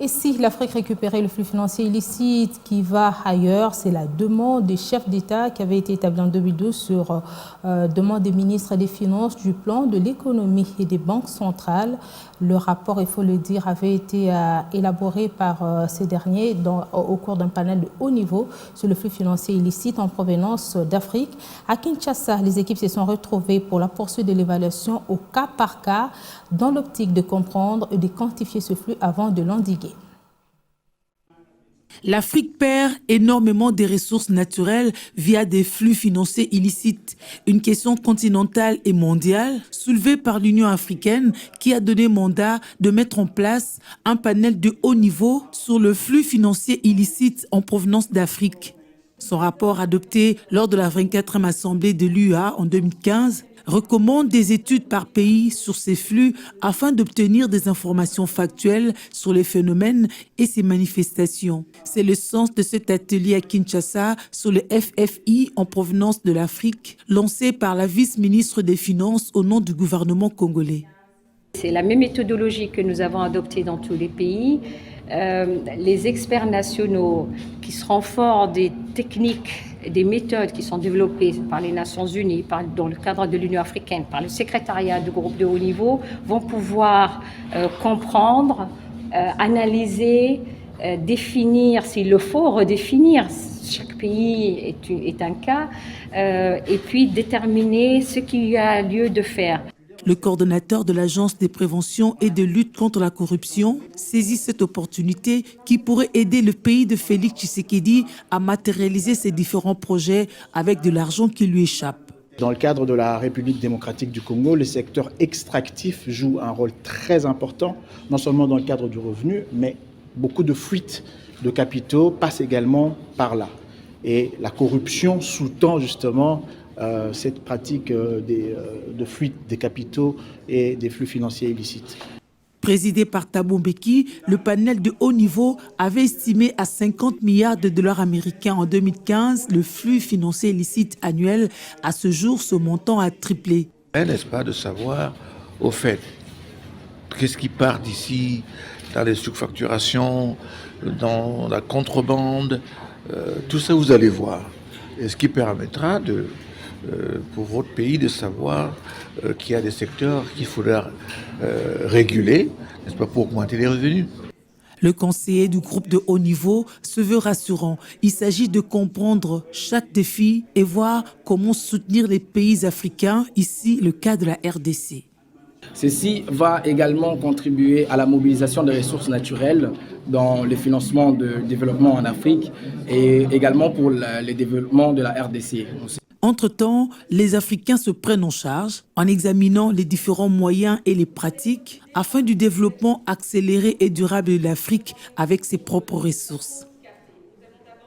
Et si l'Afrique récupérait le flux financier illicite qui va ailleurs, c'est la demande des chefs d'État qui avait été établie en 2012 sur demande des ministres des Finances du plan de l'économie et des banques centrales. Le rapport, il faut le dire, avait été élaboré par ces derniers au cours d'un panel de haut niveau sur le flux financier illicite en provenance d'Afrique. À Kinshasa, les équipes se sont retrouvées pour la poursuite de l'évaluation au cas par cas dans l'optique de comprendre et de quantifier ce flux avant de l'endiguer. L'Afrique perd énormément de ressources naturelles via des flux financiers illicites. Une question continentale et mondiale soulevée par l'Union africaine qui a donné mandat de mettre en place un panel de haut niveau sur le flux financier illicite en provenance d'Afrique. Son rapport adopté lors de la 24e Assemblée de l'UA en 2015 recommande des études par pays sur ces flux afin d'obtenir des informations factuelles sur les phénomènes et ses manifestations. C'est le sens de cet atelier à Kinshasa sur le FFI en provenance de l'Afrique, lancé par la vice-ministre des Finances au nom du gouvernement congolais. C'est la même méthodologie que nous avons adoptée dans tous les pays. Les experts nationaux qui se renforcent des techniques et des méthodes qui sont développées par les Nations Unies, dans le cadre de l'Union africaine, par le secrétariat du groupe de haut niveau, vont pouvoir comprendre, analyser, définir, s'il le faut, redéfinir. Chaque pays est un cas, et puis déterminer ce qu'il y a lieu de faire. Le coordonnateur de l'Agence de prévention et de lutte contre la corruption saisit cette opportunité qui pourrait aider le pays de Félix Tshisekedi à matérialiser ses différents projets avec de l'argent qui lui échappe. Dans le cadre de la République démocratique du Congo, le secteur extractif joue un rôle très important, non seulement dans le cadre du revenu, mais beaucoup de fuites de capitaux passent également par là. Et la corruption sous-tend justement cette pratique de fuite des capitaux et des flux financiers illicites. Présidé par Thabo Mbeki, le panel de haut niveau avait estimé à 50 milliards de dollars américains en 2015 le flux financier illicite annuel. À ce jour, ce montant a triplé. N'est-ce pas de savoir, au fait, qu'est-ce qui part d'ici dans les surfacturations, dans la contrebande, tout ça vous allez voir. Et ce qui permettra pour votre pays de savoir qu'il y a des secteurs qu'il faudra réguler, n'est-ce pas, pour augmenter les revenus. Le conseiller du groupe de haut niveau se veut rassurant. Il s'agit de comprendre chaque défi et voir comment soutenir les pays africains, ici le cas de la RDC. Ceci va également contribuer à la mobilisation des ressources naturelles dans le financement de développement en Afrique et également pour le développement de la RDC. Entre-temps, les Africains se prennent en charge en examinant les différents moyens et les pratiques afin du développement accéléré et durable de l'Afrique avec ses propres ressources.